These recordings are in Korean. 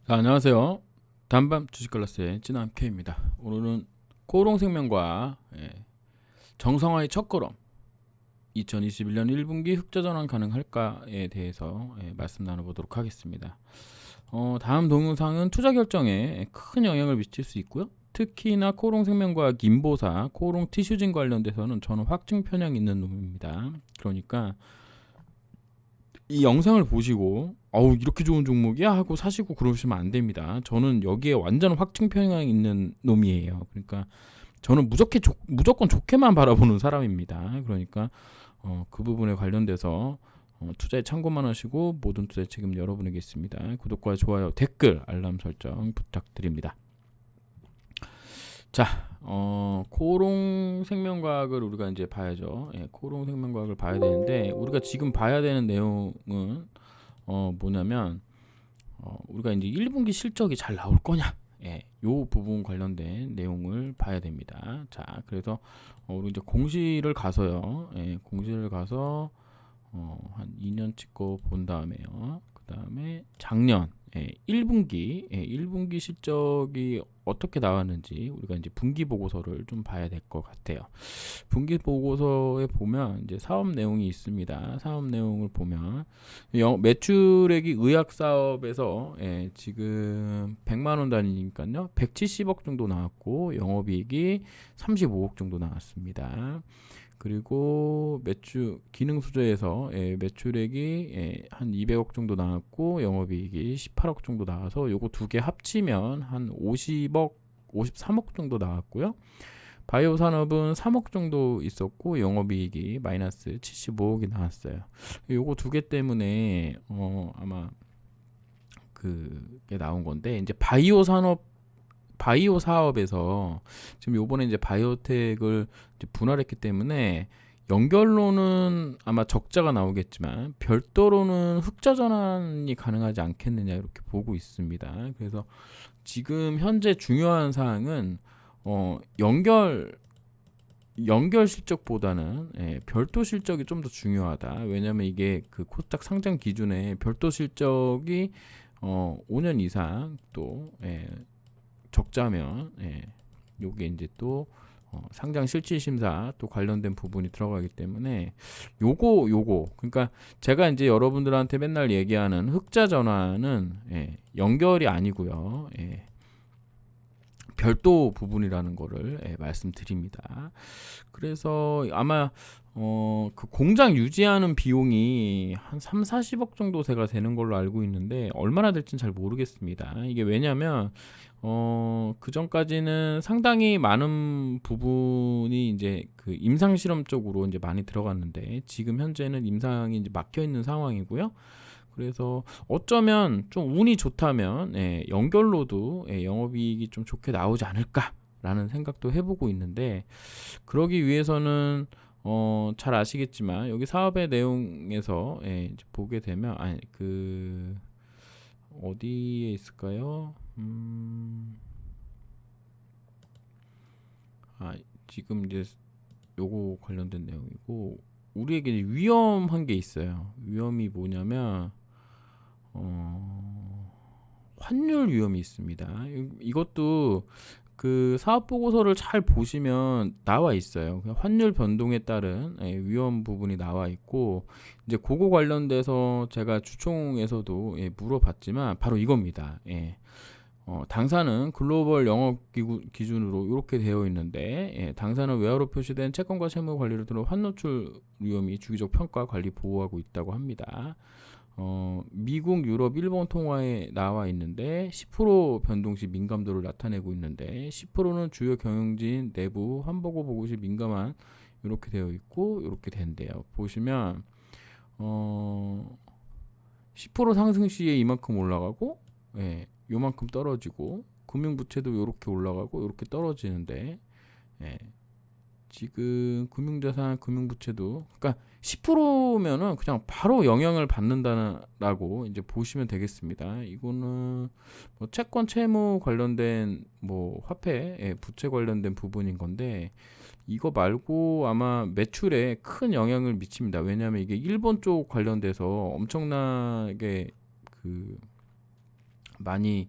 자, 안녕하세요. 단밤 주식클래스의 진함 K입니다. 오늘은 코롱생명과 정성화의 첫걸음 2021년 1분기 흑자전환 가능할까에 대해서 말씀 나눠보도록 하겠습니다. 다음 동영상은 투자 결정에 큰 영향을 미칠 수 있고요. 특히나 코롱생명과 김보사, 코롱 티슈진 관련돼서는 저는 확증 편향 있는 놈입니다. 그러니까 이 영상을 보시고 어우 이렇게 좋은 종목이야 하고 사시고 그러시면 안 됩니다. 저는 여기에 완전 확증 편향 있는 놈이에요. 그러니까 저는 무조건 좋게만 바라보는 사람입니다. 그러니까 그 부분에 관련돼서 투자에 참고만 하시고 모든 투자의 책임 여러분에게 있습니다. 구독과 좋아요, 댓글, 알람 설정 부탁드립니다. 자, 코롱 생명과학을 우리가 이제 봐야죠. 코롱 생명과학을 봐야 되는데 우리가 지금 봐야 되는 내용은 뭐냐면 우리가 이제 1분기 실적이 잘 나올 거냐, 요 부분 관련된 내용을 봐야 됩니다. 자, 그래서 우리 이제 공시를 가서요, 공시를 가서 한 2년치 거 본 다음에요. 그 다음에 작년 1분기 실적이 어떻게 나왔는지 우리가 이제 분기 보고서를 좀 봐야 될 것 같아요. 분기 보고서에 보면 이제 사업 내용이 있습니다. 사업 내용을 보면 매출액이 의학 사업에서 지금 100만 원 단위니까요. 170억 정도 나왔고 영업이익이 35억 정도 나왔습니다. 그리고 기능 수저에서 매출액이 한 200억 정도 나왔고 영업이익이 18억 정도 나와서 요거 두 개 합치면 한 50억, 53억 정도 나왔고요. 바이오 산업은 3억 정도 있었고 영업이익이 마이너스 75억이 나왔어요. 요거 두 개 때문에 아마 그게 나온 건데 이제 바이오 사업에서 지금 요번에 이제 바이오텍을 이제 분할했기 때문에 연결로는 아마 적자가 나오겠지만 별도로는 흑자 전환이 가능하지 않겠느냐 이렇게 보고 있습니다. 그래서 지금 현재 중요한 사항은 연결 실적보다는 별도 실적이 좀 더 중요하다. 왜냐하면 이게 그 코스닥 상장 기준에 별도 실적이 5년 이상 또 적자면 요게 이제 또 상장 실질 심사 또 관련된 부분이 들어가기 때문에 요거 그러니까 제가 이제 여러분들한테 맨날 얘기하는 흑자 전환은 연결이 아니고요. 별도 부분이라는 거를 말씀드립니다. 그래서 아마 그 공장 유지하는 비용이 한 3, 40억 정도 제가 되는 걸로 알고 있는데 얼마나 될지는 잘 모르겠습니다. 이게 왜냐면 그 전까지는 상당히 많은 부분이 이제 그 임상 실험 쪽으로 이제 많이 들어갔는데 지금 현재는 임상이 이제 막혀 있는 상황이고요. 그래서 어쩌면 좀 운이 좋다면 연결로도 영업이익이 좀 좋게 나오지 않을까라는 생각도 해보고 있는데 그러기 위해서는 잘 아시겠지만 여기 사업의 내용에서 이제 보게 되면 아니 그 어디에 있을까요? 아 지금 이제 요거 관련된 내용이고 우리에게 위험한 게 있어요. 위험이 뭐냐면 환율 위험이 있습니다. 이것도 그 사업 보고서를 잘 보시면 나와 있어요. 환율 변동에 따른 위험 부분이 나와 있고 이제 그거 관련돼서 제가 주총에서도 물어봤지만 바로 이겁니다. 당사는 글로벌 영업 기준으로 이렇게 되어 있는데 당사는 외화로 표시된 채권과 채무 관리를 두는 환노출 위험이 주기적 평가 관리 보호하고 있다고 합니다. 미국, 유럽, 일본 통화에 나와 있는데 10% 변동 시 민감도를 나타내고 있는데 10%는 주요 경영진 내부 환보고 보고 시 민감한 이렇게 되어 있고 이렇게 된대요. 보시면 10% 상승 시에 이만큼 올라가고 요만큼 떨어지고 금융부채도 이렇게 올라가고 이렇게 떨어지는데 지금 금융자산, 금융부채도 그러니까 10%면은 그냥 바로 영향을 받는다라고 이제 보시면 되겠습니다. 이거는 뭐 채권, 채무 관련된 뭐 화폐, 부채 관련된 부분인 건데 이거 말고 아마 매출에 큰 영향을 미칩니다. 왜냐하면 이게 일본 쪽 관련돼서 엄청나게 그 많이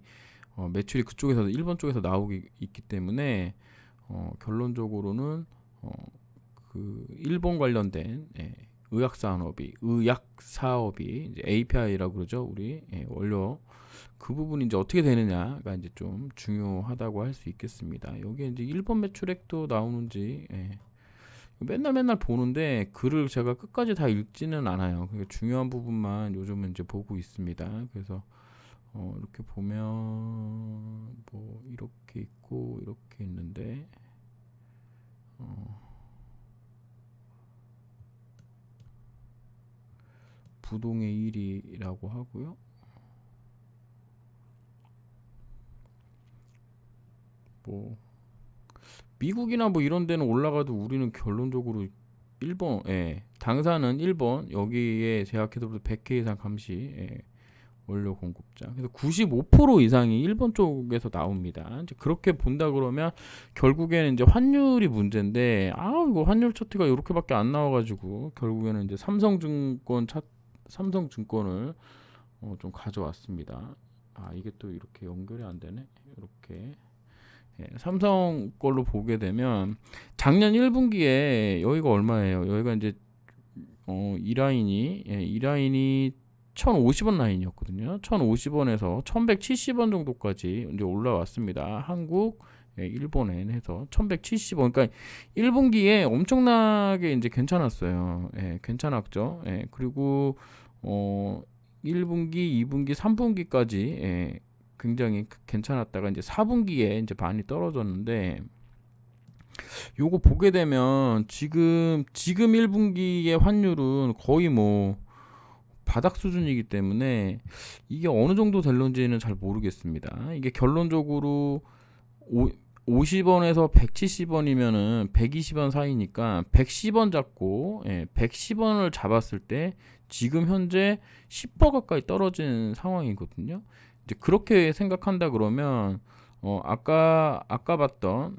매출이 그쪽에서 일본 쪽에서 나오기 있기 때문에 결론적으로는 그 일본 관련된 의약 사업이 이제 API라고 그러죠. 우리 원료 그 부분이 이제 어떻게 되느냐가 이제 좀 중요하다고 할 수 있겠습니다. 여기에 이제 일본 매출액도 나오는지 맨날 보는데 글을 제가 끝까지 다 읽지는 않아요. 그러니까 중요한 부분만 요즘은 이제 보고 있습니다. 그래서 이렇게 보면 뭐 이렇게 있고 이렇게 있는데 부동의 1위라고 하고요. 뭐 미국이나 뭐 이런 데는 올라가도 우리는 결론적으로 일본, 당사는 일본 여기에 제약회사로부터 100회 이상 감시 원료 공급자. 그래서 95% 이상이 일본 쪽에서 나옵니다. 이제 그렇게 본다 그러면 결국에는 이제 환율이 문제인데 이거 환율 차트가 이렇게밖에 안 나와가지고 결국에는 이제 삼성증권을 좀 가져왔습니다. 이게 또 이렇게 연결이 안 되네. 이렇게 삼성 걸로 보게 되면 작년 1분기에 여기가 얼마예요? 여기가 이제 이 라인이 1,050원 라인이었거든요. 1,050원에서 1,170원 정도까지 이제 올라왔습니다. 한국, 일본엔 해서 1,170원. 그러니까 1분기에 엄청나게 이제 괜찮았어요. 괜찮았죠. 그리고 1분기, 2분기, 3분기까지 굉장히 괜찮았다가 이제 4분기에 이제 많이 떨어졌는데 요거 보게 되면 지금 1분기의 환율은 거의 뭐 바닥 수준이기 때문에 이게 어느 정도 될런지는 잘 모르겠습니다. 이게 결론적으로 50원에서 170원이면은 120원 사이니까 110원 잡고 110원을 잡았을 때 지금 현재 10% 가까이 떨어진 상황이거든요. 이제 그렇게 생각한다 그러면 아까 봤던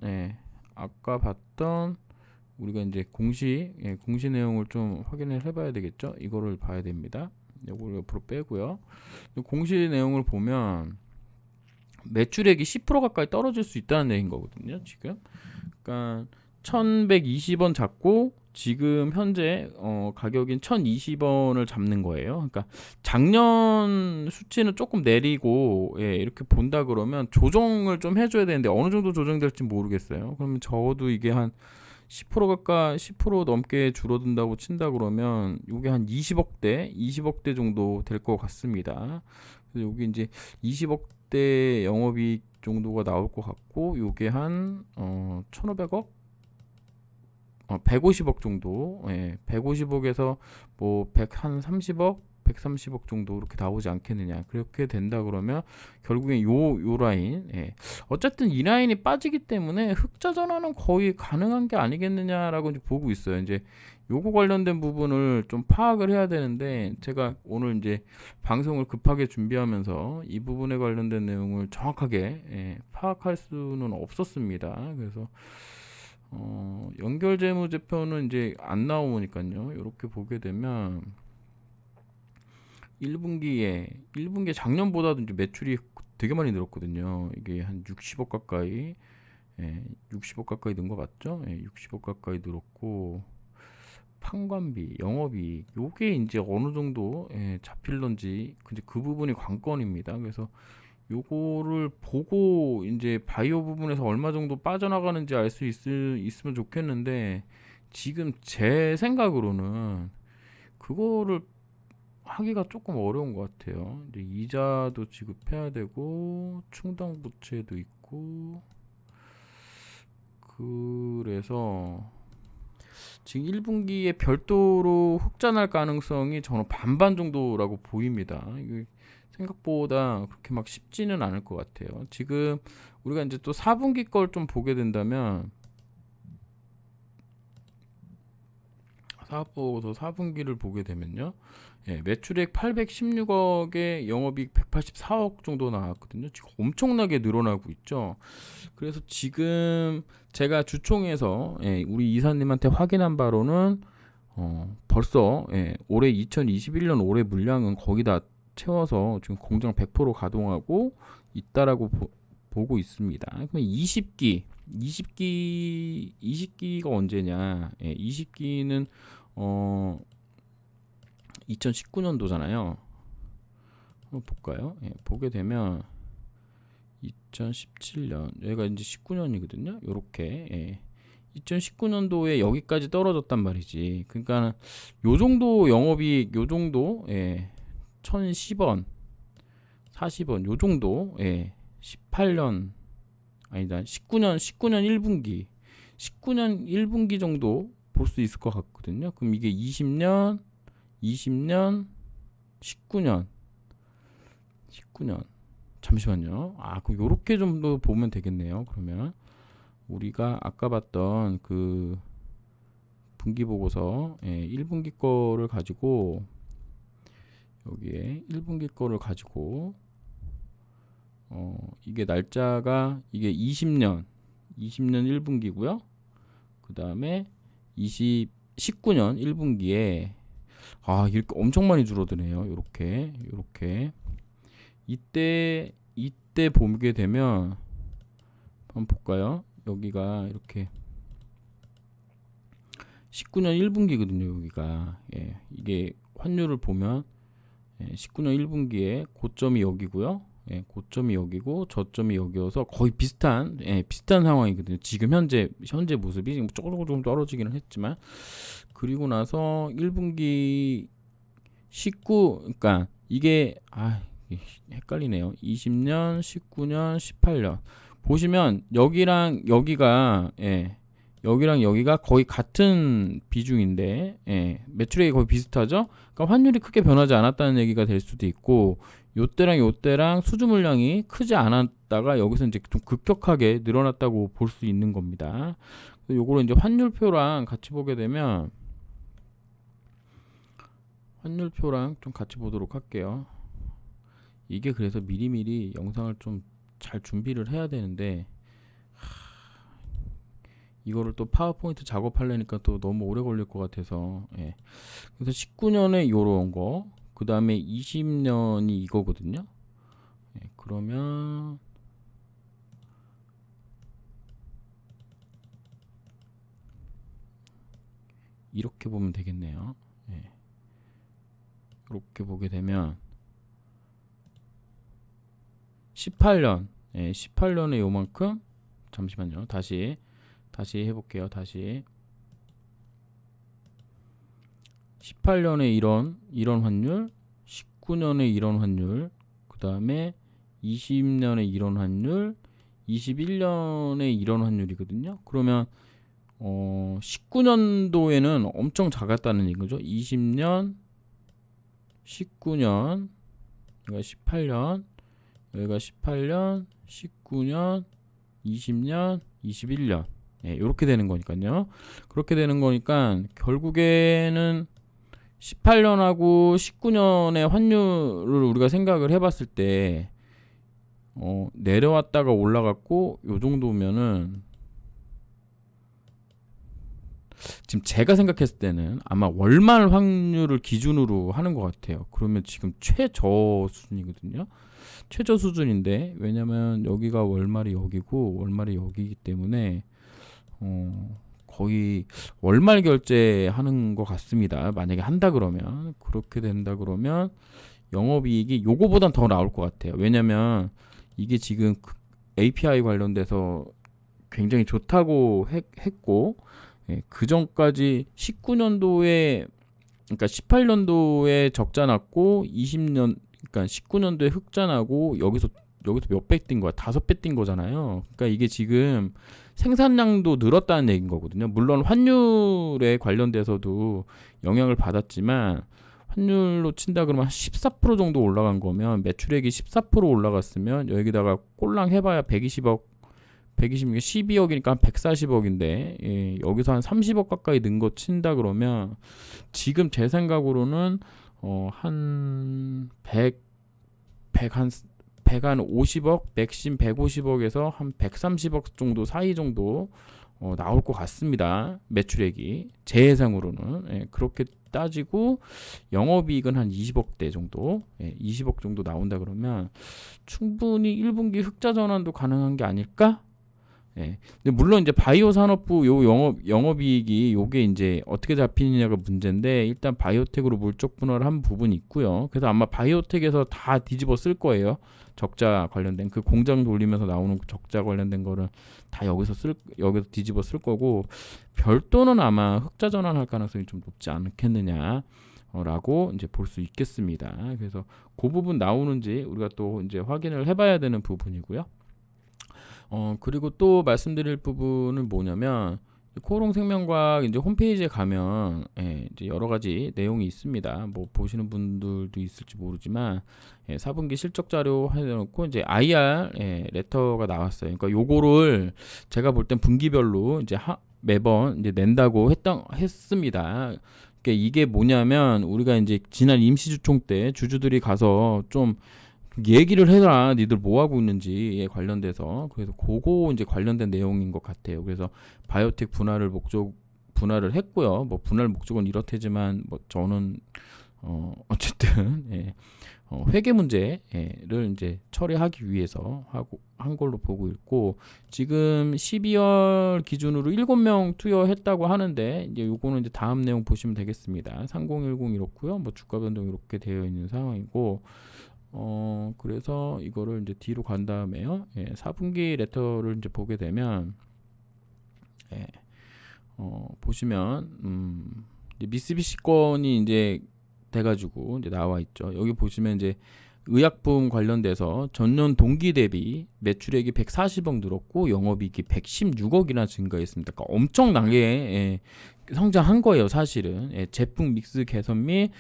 우리가 이제 공시 내용을 좀 확인을 해봐야 되겠죠. 이거를 봐야 됩니다. 이걸 옆으로 빼고요. 공시 내용을 보면 매출액이 10% 가까이 떨어질 수 있다는 얘기인 거거든요. 지금 그러니까 1,120원 잡고 지금 현재 가격인 1,020원을 잡는 거예요. 그러니까 작년 수치는 조금 내리고 이렇게 본다 그러면 조정을 좀 해줘야 되는데 어느 정도 조정될지 모르겠어요. 그러면 적어도 이게 한 10% 가까이 10% 넘게 줄어든다고 친다 그러면 이게 한 20억대 정도 될 것 같습니다. 그래서 여기 이제 20억대 영업이익 정도가 나올 것 같고 요게 한 1,500억 150억 정도, 150억에서 뭐 130억, 130억 정도 이렇게 나오지 않겠느냐. 그렇게 된다 그러면 결국엔 요 라인, 어쨌든 이 라인이 빠지기 때문에 흑자 전환은 거의 가능한 게 아니겠느냐라고 이제 보고 있어요. 이제 요거 관련된 부분을 좀 파악을 해야 되는데 제가 오늘 이제 방송을 급하게 준비하면서 이 부분에 관련된 내용을 정확하게 파악할 수는 없었습니다. 그래서 연결재무제표는 이제 안 나오니까요. 이렇게 보게 되면 1분기에 작년보다도 이제 매출이 되게 많이 늘었거든요. 이게 한 60억 가까이 60억 가까이 는 거 맞죠? 60억 가까이 늘었고 판관비, 영업이익 요게 이제 어느 정도 잡힐런지 그 부분이 관건입니다. 그래서 요거를 보고 이제 바이오 부분에서 얼마 정도 빠져나가는지 알 수 있으면 좋겠는데 지금 제 생각으로는 그거를 하기가 조금 어려운 것 같아요. 이제 이자도 지급해야 되고 충당 부채도 있고 그래서 지금 1분기에 별도로 흑자 날 가능성이 저는 반반 정도라고 보입니다. 이게 생각보다 그렇게 막 쉽지는 않을 것 같아요. 지금 우리가 이제 또 4분기 걸 좀 보게 된다면 사업보고서 4분기를 보게 되면요. 매출액 816억에 영업이익 184억 정도 나왔거든요. 지금 엄청나게 늘어나고 있죠. 그래서 지금 제가 주총에서 우리 이사님한테 확인한 바로는 벌써 올해 2021년 올해 물량은 거의 다 채워서 지금 공장 100% 가동하고 있다라고 보고 있습니다. 그러면 20기가 언제냐? 예, 20기는 2019년도잖아요. 한번 볼까요? 예, 보게 되면 2017년 여기가 이제 19년이거든요. 요렇게 예. 2019년도에 여기까지 떨어졌단 말이지. 그러니까 요 정도 영업이익 요 정도 예. 1010원 40원 요 정도 예. 18년 아니다 19년 19년 1분기 정도 볼 수 있을 것 같거든요. 그럼 이게 20년 19년 잠시만요. 그럼 요렇게 좀 더 보면 되겠네요. 그러면 우리가 아까 봤던 그 분기 보고서 1분기 거를 가지고 여기에 1분기 거를 가지고 이게 날짜가 이게 20년 1분기고요. 그 다음에 19년 1분기에 이렇게 엄청 많이 줄어드네요. 요렇게 이때 보게 되면 한번 볼까요? 여기가 이렇게 19년 1분기거든요. 여기가 예, 이게 환율을 보면 19년 1분기에 고점이 여기고요. 예, 고점이 여기고 저점이 여기여서 거의 비슷한 상황이거든요. 지금 현재 모습이 지금 조금 떨어지기는 했지만 그리고 나서 1분기 19 그러니까 이게 헷갈리네요. 20년, 19년, 18년 보시면 여기랑 여기가 거의 같은 비중인데 매출액이 거의 비슷하죠. 그러니까 환율이 크게 변하지 않았다는 얘기가 될 수도 있고 요때랑 수주 물량이 크지 않았다가 여기서 이제 좀 급격하게 늘어났다고 볼 수 있는 겁니다. 요거를 이제 환율표랑 같이 보게 되면 환율표랑 좀 같이 보도록 할게요. 이게 그래서 미리미리 영상을 좀 잘 준비를 해야 되는데 이거를 또 파워포인트 작업하려니까 또 너무 오래 걸릴 것 같아서 그래서 19년에 요런 거 그 다음에 20년이 이거거든요. 그러면 이렇게 보면 되겠네요. 이렇게 보게 되면 18년 18년에 요만큼 잠시만요. 다시 해볼게요. 18년에 이런 환율, 19년에 이런 환율, 그 다음에 20년에 이런 환율, 21년에 이런 환율이거든요. 그러면 19년도에는 엄청 작았다는 얘기죠. 20년, 19년, 여기가 18년, 19년, 20년, 21년 이렇게 되는 거니까요. 그렇게 되는 거니까 결국에는 18년하고 19년의 환율을 우리가 생각을 해봤을 때 내려왔다가 올라갔고 요 정도면은 지금 제가 생각했을 때는 아마 월말 확률을 기준으로 하는 것 같아요. 그러면 지금 최저 수준이거든요. 최저 수준인데 왜냐면 여기가 월말이 여기고 월말이 여기이기 때문에 거의 월말 결제하는 것 같습니다. 만약에 한다 그러면 그렇게 된다 그러면 영업이익이 요거보단 더 나올 것 같아요. 왜냐면 이게 지금 API 관련돼서 굉장히 좋다고 했고 그 전까지 19년도에 그러니까 18년도에 적자 났고 20년 그러니까 19년도에 흑자 나고 여기서 몇 배 뛴 거야? 5배 뛴 거잖아요. 그러니까 이게 지금 생산량도 늘었다는 얘기인 거거든요. 물론 환율에 관련돼서도 영향을 받았지만 환율로 친다 그러면 14% 정도 올라간 거면 매출액이 14% 올라갔으면 여기다가 꼴랑 해봐야 120억 12억이니까 한 140억인데 여기서 한 30억 가까이 는 거 친다 그러면 지금 제 생각으로는 한 50억 맥심 150억에서 한 130억 정도 사이 정도 나올 것 같습니다. 매출액이 제 예상으로는 그렇게 따지고 영업이익은 한 20억대 정도, 20억 정도 나온다 그러면 충분히 1분기 흑자 전환도 가능한 게 아닐까? 근데 물론 이제 바이오 산업부 요 영업이익이 요게 이제 어떻게 잡히느냐가 문제인데, 일단 바이오텍으로 물적 분할을 한 부분이 있고요. 그래서 아마 바이오텍에서 다 뒤집어 쓸 거예요. 적자 관련된 그 공장 돌리면서 나오는 적자 관련된 거를 다 여기서 뒤집어 쓸 거고, 별도는 아마 흑자 전환할 가능성이 좀 높지 않겠느냐. 라고 이제 볼 수 있겠습니다. 그래서 그 부분 나오는지 우리가 또 이제 확인을 해봐야 되는 부분이고요. 그리고 또 말씀드릴 부분은 뭐냐면, 코오롱생명과학 이제 홈페이지에 가면 이제 여러 가지 내용이 있습니다. 뭐 보시는 분들도 있을지 모르지만 4분기 실적 자료 해놓고 이제 IR 레터가 나왔어요. 그러니까 요거를 제가 볼 땐 분기별로 이제 매번 이제 낸다고 했습니다. 그러니까 이게 뭐냐면, 우리가 이제 지난 임시주총 때 주주들이 가서 좀 얘기를 해라, 니들 뭐 하고 있는지에 관련돼서. 그래서 그거 이제 관련된 내용인 것 같아요. 그래서 바이오텍 분할을 했고요. 뭐 분할 목적은 이렇대지만 뭐 저는 어쨌든 회계 문제를 이제 처리하기 위해서 한 걸로 보고 있고, 지금 12월 기준으로 7명 투여했다고 하는데, 이제 요거는 이제 다음 내용 보시면 되겠습니다. 3010 이렇고요. 뭐 주가 변동 이렇게 되어 있는 상황이고, 그래서 이거를 이제 뒤로 간 다음에요. 4분기 레터를 이제 보게 되면, 보시면, 이제 미쓰비시 건이 이제 돼가지고 이제 나와 있죠. 여기 보시면 이제 의약품 관련돼서 전년 동기 대비 매출액이 140억 늘었고 영업이익이 116억이나 증가했습니다. 그러니까 엄청나게 성장한 거예요, 사실은. 제품 믹스 개선 및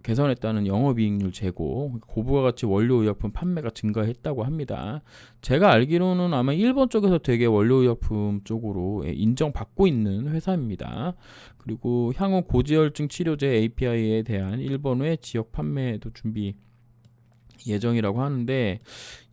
개선했다는 영업이익률 제고, 고부가 가치 원료 의약품 판매가 증가했다고 합니다. 제가 알기로는 아마 일본 쪽에서 되게 원료 의약품 쪽으로 인정받고 있는 회사입니다. 그리고 향후 고지혈증 치료제 API에 대한 일본의 지역 판매도 준비 예정이라고 하는데,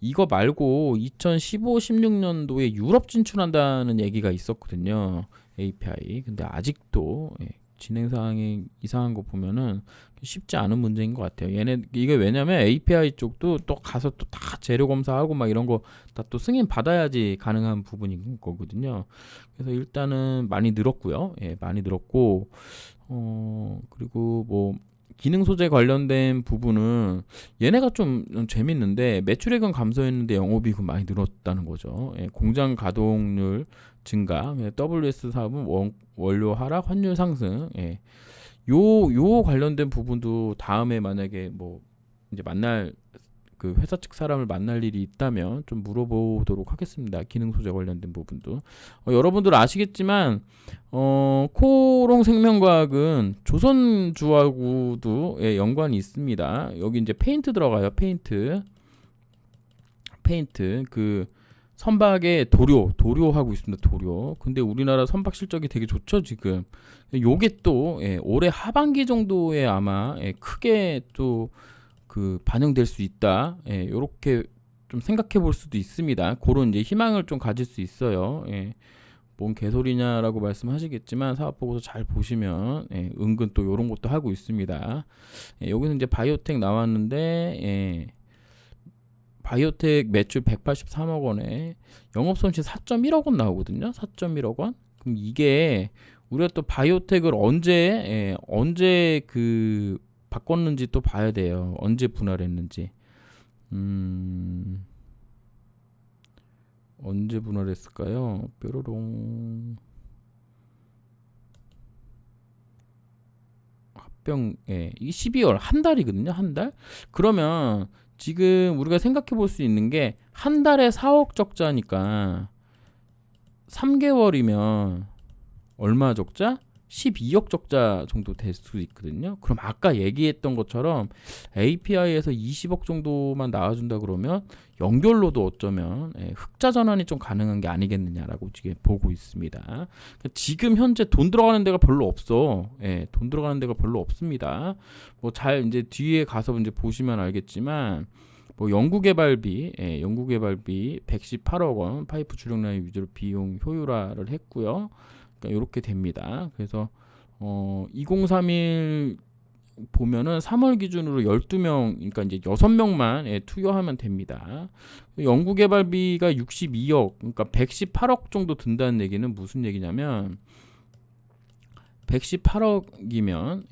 이거 말고 2015-16년도에 유럽 진출한다는 얘기가 있었거든요, API. 근데 아직도 진행 사항이 이상한 거 보면은 쉽지 않은 문제인 것 같아요. 이게 왜냐면 API 쪽도 또 가서 또 다 재료 검사하고 막 이런 거 다 또 승인 받아야지 가능한 부분인 거거든요. 그래서 일단은 많이 늘었고요. 많이 늘었고, 그리고 뭐 기능 소재 관련된 부분은 얘네가 좀 재밌는데, 매출액은 감소했는데 영업이익은 많이 늘었다는 거죠. 공장 가동률 증가, WS 사업은 원료 하락, 환율 상승. 요 관련된 부분도 다음에 만약에 뭐 이제 그 회사 측 사람을 만날 일이 있다면 좀 물어보도록 하겠습니다. 기능 소재 관련된 부분도. 여러분들 아시겠지만 코오롱 생명과학은 조선주하고도 연관이 있습니다. 여기 이제 페인트 들어가요. 페인트 그 선박에 도료하고 있습니다. 도료. 근데 우리나라 선박 실적이 되게 좋죠, 지금. 요게 또 올해 하반기 정도에 아마 크게 또 그 반영될 수 있다. 요렇게 좀 생각해 볼 수도 있습니다. 그런 이제 희망을 좀 가질 수 있어요. 뭔 개소리냐라고 말씀하시겠지만 사업보고서 잘 보시면 은근 또 요런 것도 하고 있습니다. 여기서 이제 바이오텍 나왔는데, 바이오텍 매출 183억 원에 영업손실 4.1억 원 나오거든요. 4.1억 원. 그럼 이게 우리가 또 바이오텍을 언제 그 바꿨는지 또 봐야 돼요. 언제 분할했는지. 언제 분할했을까요? 뾰로롱. 이게 12월 한 달이거든요. 한 달. 그러면 지금 우리가 생각해 볼 수 있는 게, 한 달에 4억 적자니까 3개월이면 얼마 적자? 12억 적자 정도 될 수 있거든요. 그럼 아까 얘기했던 것처럼 API에서 20억 정도만 나와준다 그러면 연결로도 어쩌면 흑자 전환이 좀 가능한 게 아니겠느냐라고 지금 보고 있습니다. 그러니까 지금 현재 돈 들어가는 데가 별로 없어. 돈 들어가는 데가 별로 없습니다. 뭐 잘 이제 뒤에 가서 이제 보시면 알겠지만, 뭐 연구개발비 118억 원, 파이프 주력 라인 위주로 비용 효율화를 했고요. 그러니까 이렇게 됩니다. 그래서 2031 보면은 3월 기준으로 12명, 그러니까 이제 6명만 투여하면 됩니다. 연구개발비가 62억, 그러니까 118억 정도 든다는 얘기는 무슨 얘기냐면 118억이면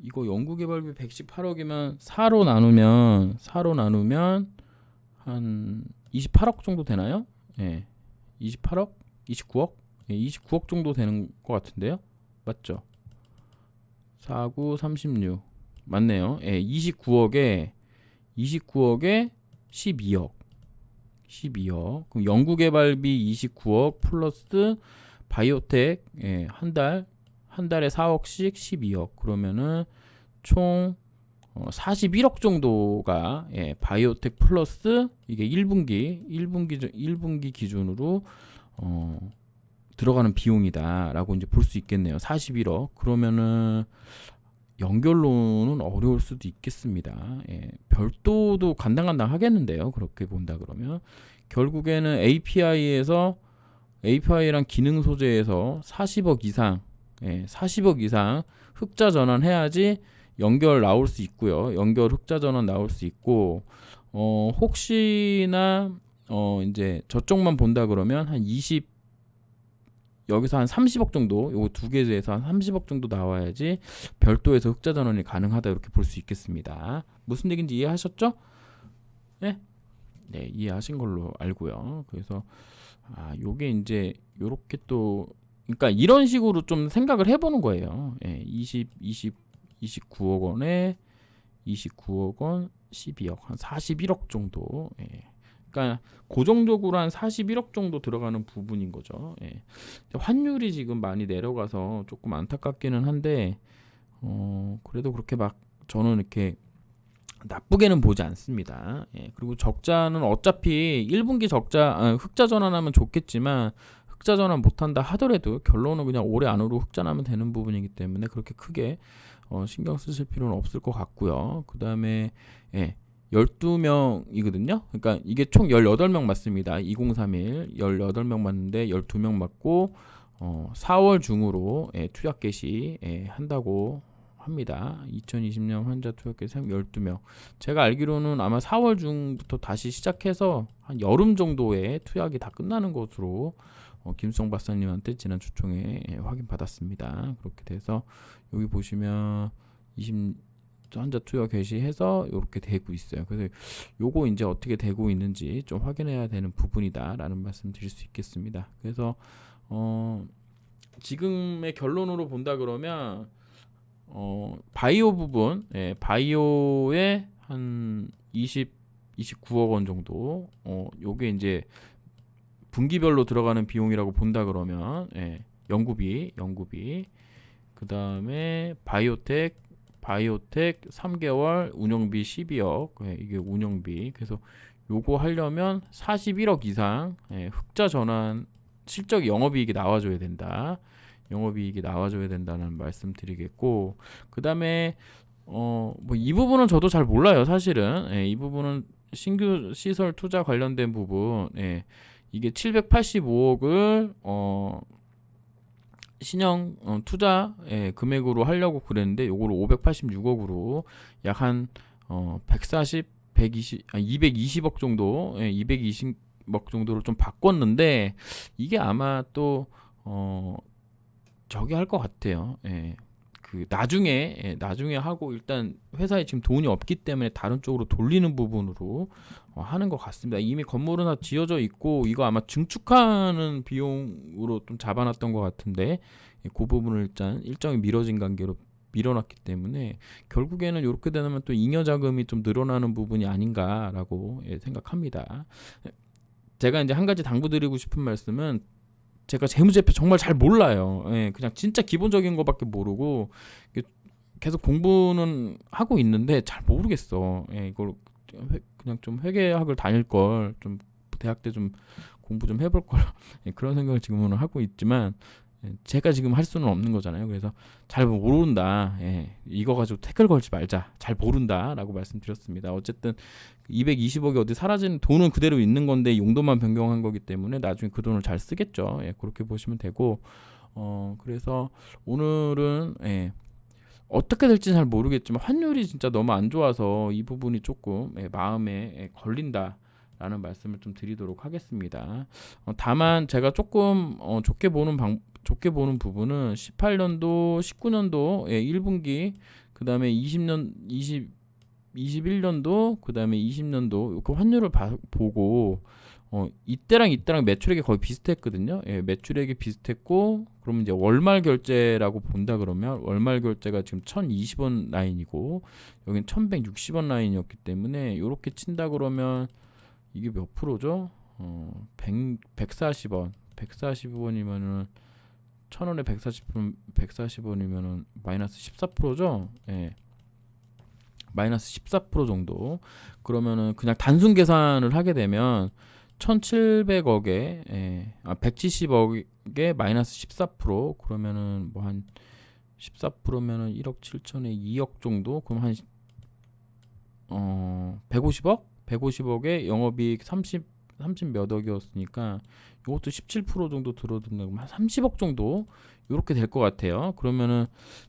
이거 연구개발비 118억이면 4로 나누면 한 28억 정도 되나요? 28억? 29억? 29억 정도 되는 것 같은데요? 맞죠? 49, 36 맞네요. 29억에 12억. 그럼 연구개발비 29억 플러스 바이오텍 한 달에 4억씩 12억. 그러면은 총 41억 정도가 바이오텍 플러스 이게 1분기 기준으로 들어가는 비용이다라고 이제 볼 수 있겠네요. 41억. 그러면은 연결로는 어려울 수도 있겠습니다. 별도도 간당간당 하겠는데요. 그렇게 본다 그러면 결국에는 API랑 기능 소재에서 40억 이상 흑자 전환해야지 연결 나올 수 있고요. 연결 흑자 전환 나올 수 있고 혹시나 이제 저쪽만 본다 그러면 한 20 여기서 한 30억 정도, 요거 두 개에서 한 30억 정도 나와야지 별도에서 흑자 전환이 가능하다 이렇게 볼 수 있겠습니다. 무슨 얘기인지 이해하셨죠? 네, 이해하신 걸로 알고요. 그래서 요게 이제 요렇게 또 그러니까 이런 식으로 좀 생각을 해보는 거예요. 29억 원에 29억 원, 12억, 한 41억 정도. 그러니까 고정적으로 한 41억 정도 들어가는 부분인 거죠. 환율이 지금 많이 내려가서 조금 안타깝기는 한데 그래도 그렇게 막 저는 이렇게 나쁘게는 보지 않습니다. 그리고 적자는 어차피 1분기 흑자 전환하면 좋겠지만 흑자 전환 못한다 하더라도 결론은 그냥 올해 안으로 흑자 나면 되는 부분이기 때문에 그렇게 크게 신경 쓰실 필요는 없을 것 같고요. 그 다음에 12명이거든요. 그러니까 이게 총 18명 맞습니다. 2031 18명 맞는데 12명 맞고 4월 중으로 투약 개시 한다고 합니다. 2020년 환자 투약 개시 12명. 제가 알기로는 아마 4월 중부터 다시 시작해서 한 여름 정도에 투약이 다 끝나는 것으로 김수정 박사님한테 지난 주총에 확인 받았습니다. 그렇게 돼서 여기 보시면 20 환자 투여 개시해서 이렇게 되고 있어요. 그래서 요거 이제 어떻게 되고 있는지 좀 확인해야 되는 부분이다라는 말씀 드릴 수 있겠습니다. 그래서 지금의 결론으로 본다 그러면 바이오 부분, 바이오에 한 29억 원 정도, 요게 이제 분기별로 들어가는 비용이라고 본다 그러면 연구비, 그 다음에 바이오텍 3개월 운영비 12억 이게 운영비. 그래서 요거 하려면 41억 이상 흑자 전환 실적 영업이익이 나와줘야 된다는 말씀 드리겠고, 그 다음에 뭐 이 부분은 저도 잘 몰라요 사실은. 이 부분은 신규 시설 투자 관련된 부분, 이게 785억을 신형 투자 금액으로 하려고 그랬는데 요거를 586억으로 약 한 220억 정도, 220억 정도로 좀 바꿨는데 이게 아마 또 저기 할 것 같아요. 그 나중에 하고 일단 회사에 지금 돈이 없기 때문에 다른 쪽으로 돌리는 부분으로 하는 것 같습니다. 이미 건물은 다 지어져 있고 이거 아마 증축하는 비용으로 좀 잡아놨던 것 같은데 그 부분을 일단 일정이 미뤄진 관계로 밀어놨기 때문에 결국에는 이렇게 되면 또 잉여 자금이 좀 늘어나는 부분이 아닌가라고 생각합니다. 제가 이제 한 가지 당부드리고 싶은 말씀은 제가 재무제표 정말 잘 몰라요. 그냥 진짜 기본적인 거밖에 모르고 계속 공부는 하고 있는데 잘 모르겠어. 이걸 그냥 좀 회계학을 다닐 걸, 좀 대학 때 좀 공부 좀 해볼 걸 그런 생각을 지금은 하고 있지만 제가 지금 할 수는 없는 거잖아요. 그래서 잘 모른다. 이거 가지고 태클 걸지 말자. 잘 모른다라고 말씀드렸습니다. 어쨌든 220억이 어디 사라진 돈은 그대로 있는 건데 용도만 변경한 거기 때문에 나중에 그 돈을 잘 쓰겠죠. 그렇게 보시면 되고 그래서 오늘은 어떻게 될지 잘 모르겠지만 환율이 진짜 너무 안 좋아서 이 부분이 조금 마음에 걸린다라는 말씀을 좀 드리도록 하겠습니다. 다만 제가 조금 좋게 보는 부분은 18년도, 19년도 1분기, 그다음에 21년도, 그다음에 20년도 이렇게 환율을 보고 이때랑 매출액이 거의 비슷했거든요. 매출액이 비슷했고, 그러면 이제 월말 결제라고 본다 그러면 월말 결제가 지금 1,020원 라인이고 여긴 1,160원 라인이었기 때문에 이렇게 친다 그러면 이게 몇 프로죠? 140원. 140원이면은 1,000원에 140원이면은 마이너스 14%죠? 예. 마이너스 14% 정도. 그러면은 그냥 단순 계산을 하게 되면 1,700억에 170억에 마이너스 14%, 그러면은 뭐 한 14%면은 1억 7천에 2억 정도. 그럼 한 150억? 150억에 영업이익 30 몇 억이었으니까 이것도 17% 정도 들어든다고 한 30억 정도 이렇게 될 것 같아요. 그러면은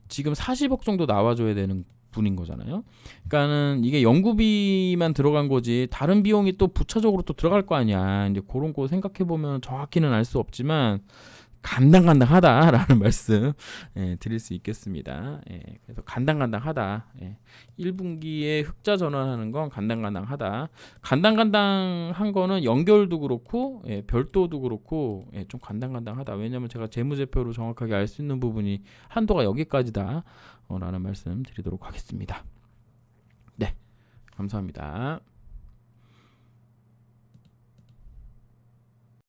지금 40억 정도 나와줘야 되는 분인 거잖아요. 그러니까는 이게 연구비만 들어간 거지 다른 비용이 또 부차적으로 또 들어갈 거 아니야. 이제 그런 거 생각해 보면 정확히는 알 수 없지만 간당간당하다라는 말씀 드릴 수 있겠습니다. 그래서 간당간당하다. 1분기에 흑자 전환하는 건 간당간당하다. 간당간당한 거는 연결도 그렇고 별도도 그렇고 좀 간당간당하다. 왜냐하면 제가 재무제표로 정확하게 알 수 있는 부분이 한도가 여기까지다 라는 말씀 드리도록 하겠습니다. 네, 감사합니다.